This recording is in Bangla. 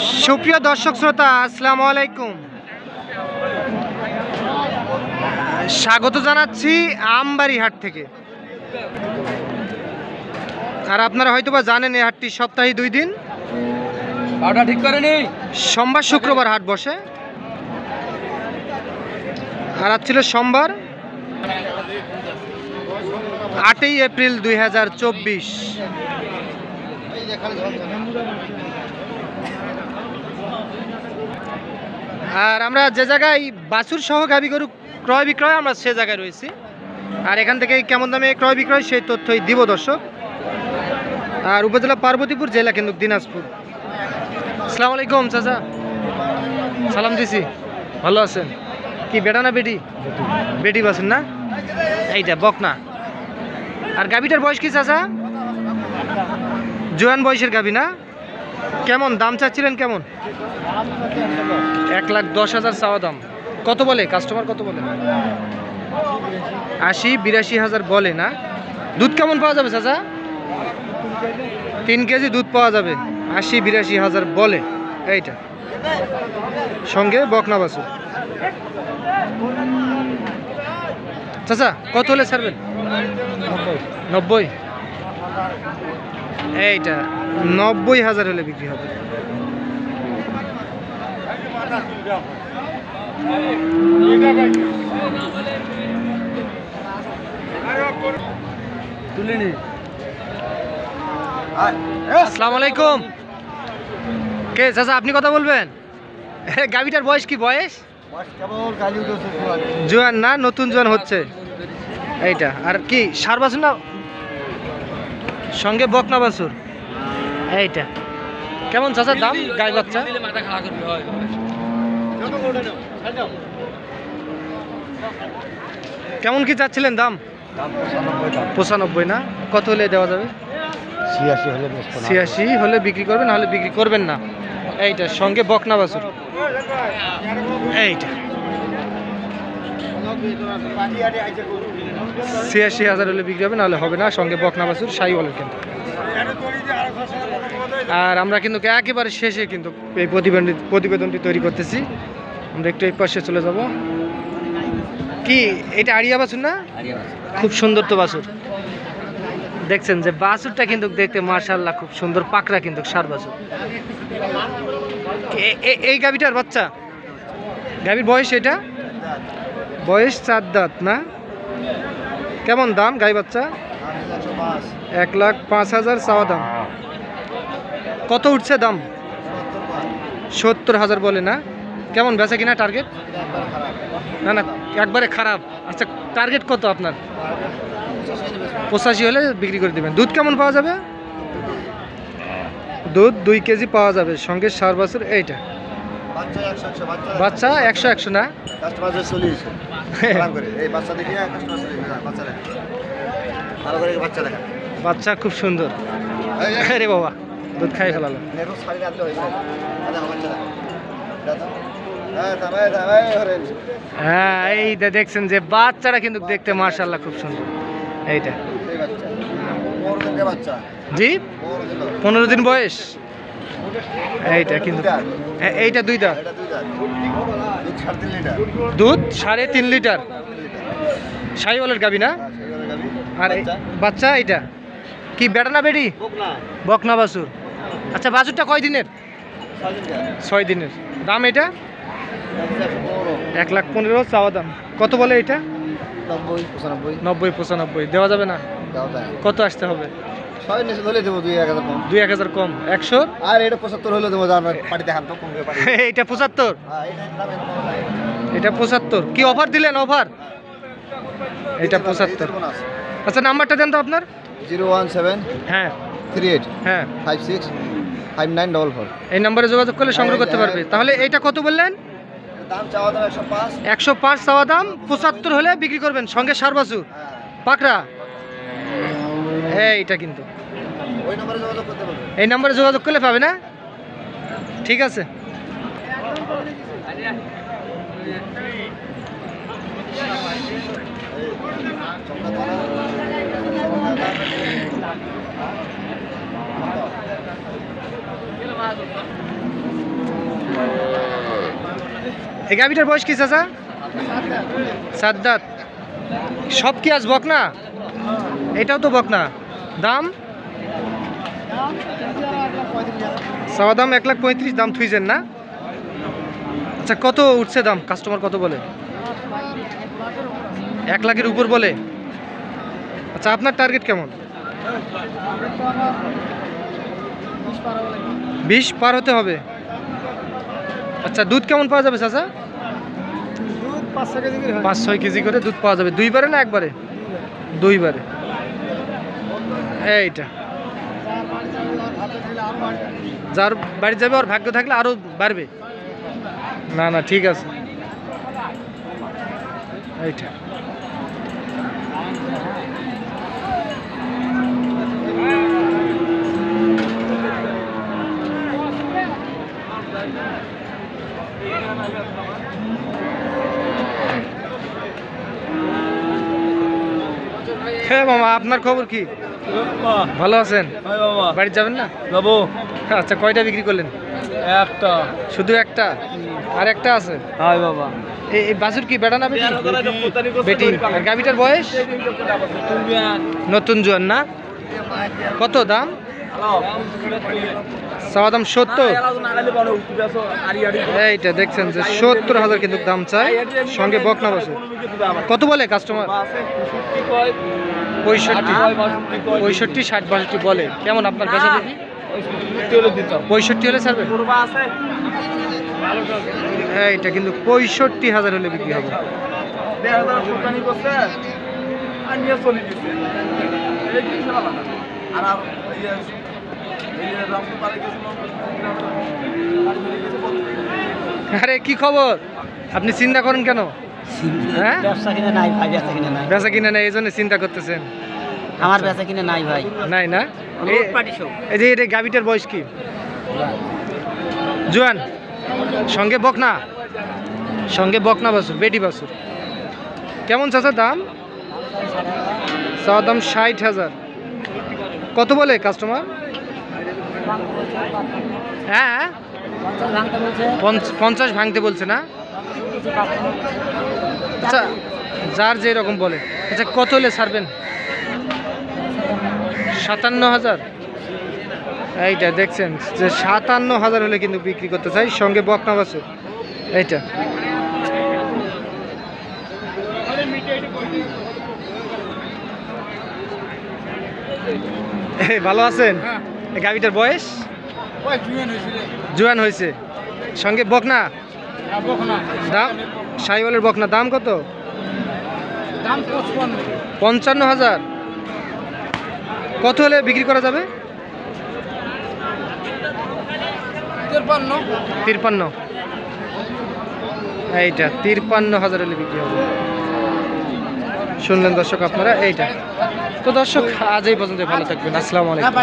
সুপ্রিয় দর্শক শ্রোতা, আসসালামু আলাইকুম। স্বাগত জানাচ্ছি আমবাড়ি হাট থেকে। আর আপনারা হয়তোবা জানেন এই হাটটি সপ্তাহে 2 দিন, ঠিক করে নেই। সোমবার শুক্রবার হাট বসে। আর আজ ছিল সোমবার 8ই এপ্রিল 2024। আর আমরা যে জায়গায় বাছুর সহ গাভী গরু ক্রয় বিক্রয়, আমরা সে জায়গায় রয়েছি। আর এখান থেকে কেমন দামে ক্রয় বিক্রয় সেই তথ্যই দিব দর্শক। আর উপজেলা পার্বতীপুর, জেলা কিন্তু দিনাজপুর। আসসালামু আলাইকুম চাচা, সালাম দিছি। ভালো আছেন? কি বেটা না বেটি? বেটি বাছুর না, এইটা বকনা। আর গাভীটার বয়স কি চাচা? জোয়ান বয়সের গাভী না? কেমন দাম চাচ্ছিলেন? কেমন? 1,10,000 চাওয়া দাম। কত বলে কাস্টমার? কত বলে? 80-82,000 বলে না? দুধ কেমন পাওয়া যাবে চাচা? 3 কেজি দুধ পাওয়া যাবে। 80-82,000 বলে। এইটা সঙ্গে বকনা বাছুর। চাচা কত হলে ছাড়বেন? 90। এইটা 90,000 হলে বিক্রি হবে। আসসালামু আলাইকুম। কে চাচা, আপনি কথা বলবেন? গাভীটার বয়স কি? বয়স জোয়ান না? নতুন জোয়ান হচ্ছে এইটা। আর কি সার বাছুর না? সঙ্গে বকনা বাছুর। এইটা কেমন চাচার দাম? গাই বাচ্চা কেমন কি চাচ্ছিলেন দাম? 95 না? কত হলে দেওয়া যাবে? 86 হলে বিক্রি করবেন, নাহলে বিক্রি করবেন না। এইটা সঙ্গে বকনা বাছুর। এইটা 86,000 হলে বিক্রি হবে, নাহলে হবে না। সঙ্গে বকনা বাছুর, সাই বলেন কিন্তু। আর আমরা কিন্তু একেবারে শেষে কিন্তু এই প্রতিবেদনটি তৈরি করতেছি। আমরা একটু এই পাশে চলে যাব। কি এটা আড়িয়া বাছুর না? খুব সুন্দর তো বাছুর। দেখছেন যে বাছুরটা কিন্তু দেখতে মাশাআল্লাহ খুব সুন্দর, পাকড়া কিন্তু সার বাছুর। এই গাভীটার বাচ্চা? গাভীর বয়স? এটা বয়স 4 দাঁত না? কেমন দাম গাই বাচ্চা? 1,05,000 চাওয়া দাম। কত উঠছে দাম? 70,000 বলে না? কেমন বেচা কিনা টার্গেট? না না, একবারে খারাপ। আচ্ছা, টার্গেট কত আপনার? 85 হলে বিক্রি করে দেবেন। দুধ কেমন পাওয়া যাবে? দুধ 2 কেজি পাওয়া যাবে, সঙ্গে সার বাছুর। এইটা বাচ্চা 100 না? বাচ্চা খুব সুন্দর। আরে বাবা, দুধ খাই ফেলালো। হ্যাঁ, এইটা দেখছেন যে বাচ্চারা কিন্তু দেখতে মাশাআল্লাহ খুব সুন্দর। এইটা জি 15 দিন বয়স। এইটা কিন্তু এইটা 2 দাঁত, দুধ 3.5 লিটার। শাহিওয়ালের গাভী না? আর বাচ্চা এটা কি বেটা না বেটি? বকনা বাছুর। আচ্ছা, বাছুরটা কয় দিনের? 6 দিনের। দাম এটা 1,15,000 চাওয়া দাম। কত বলে এটা? 90-95 দেওয়া যাবে না? কত আসতে হবে? 2-1,000 কম। 100 আর এটা 75 হলো দেবো। পার্টিতে হাত কম করে পারি। এটা 75। এটা 75 কি অফার দিলেন? অফার এটা 75। আচ্ছা, নাম্বারটা দেন তো আপনার। 017 হ্যাঁ 38 হ্যাঁ 56 5944। এই নম্বরে যোগাযোগ করলে সংগ্রহ করতে পারবে। তাহলে এইটা কত বললেন? দাম চাওয়া দাম 105। 105 চাওয়া দাম, 75 হলে বিক্রি করবেন, সঙ্গে সার বাছুর পাকড়া। এইটা কিন্তু ওই নম্বরে যোগাযোগ করতে পারবে। এই নম্বরে যোগাযোগ করলে পাবে না? ঠিক আছে। এই গাভিটার বয়স কি চাচা? 7 দাঁত। সব কি আজ বকনা? এটাও তো বকনা। দাম? চাওয়া দাম 1,35,000, দাম থুইছেন না? আচ্ছা, কত উঠছে দাম? কাস্টমার কত বলে? 1 লাখের উপর বলে। আচ্ছা, আপনার টার্গেট কেমন? 20 পার হতে হবে। আচ্ছা, দুধ কেমন পাওয়া যাবে চাচা? 5-6 কেজি করে দুধ পাওয়া যাবে। 2 বারে না একবারে? 2 বারে। এইটা যার বাড়ি যাবে ওর ভাগ্য থাকলে আরো বাড়বে। না না, ঠিক আছে। এইটা হ্যাঁ মামা, আপনার খবর কি? ভালো আছেন? বাড়ি যাবেন না? যাবো। আচ্ছা, কয়টা বিক্রি করলেন? একটা। শুধু একটা? আর একটা আছে? হাই বাবা। এই বাছুর কি বেটা না বেটি? বেটি। আর গাভিটার বয়স? নতুন জোয়ান না? কত দাম? চাওয়া দাম 70। এইটা দেখছেন যে 70,000 কিন্তু দাম চাই, সঙ্গে বকনা বসে। কত বলে কাস্টমার? 65, 60, 62 বলে। কেমন আপনার বেচা বিক্রি? 65 হলে ছাড়বে? এইটা কিন্তু 65,000 হলে বিক্রি হবে। আরে কি খবর? আপনি চিন্তা করেন কেন? হ্যাঁ, ব্যবসা কিনে নাই ভাই, ব্যবসা কিনে নাই। বেচা কিনা নেই, এই জন্য চিন্তা করতেছেন? আমার ব্যবসা কিনে নাই ভাই। নাই না? এই যে এটা গাভিটার বয়স কি? জোয়ান, সঙ্গে বকনা? সঙ্গে বকনা বাছুর, বেটি বাছুর। কেমন চাচা দাম? চাওয়া দাম 60,000। কত বলে কাস্টমার? হ্যাঁ, 50 ভাঙতে বলছে না? আচ্ছা, যার যে রকম বলে। আচ্ছা, কত হলে ছাড়বেন? 57,000। এইটা দেখছেন যে 57,000 হলে কিন্তু বিক্রি করতে চাই, সঙ্গে বকনা বাছুর। এইটা ভালো আছেন? এই গাভিটার বয়স? জোয়ান হয়েছে, সঙ্গে বকনা? দাম? সাইওয়ালের বকনা। দাম কত? 55,000। কত হলে বিক্রি করা যাবে? 53। এইটা 53,000 হলে বিক্রি হবে। শুনলেন দর্শক আপনারা? এইটা তো দর্শক, আজ এই পর্যন্ত। ভালো থাকবেন। আসসালামু আলাইকুম।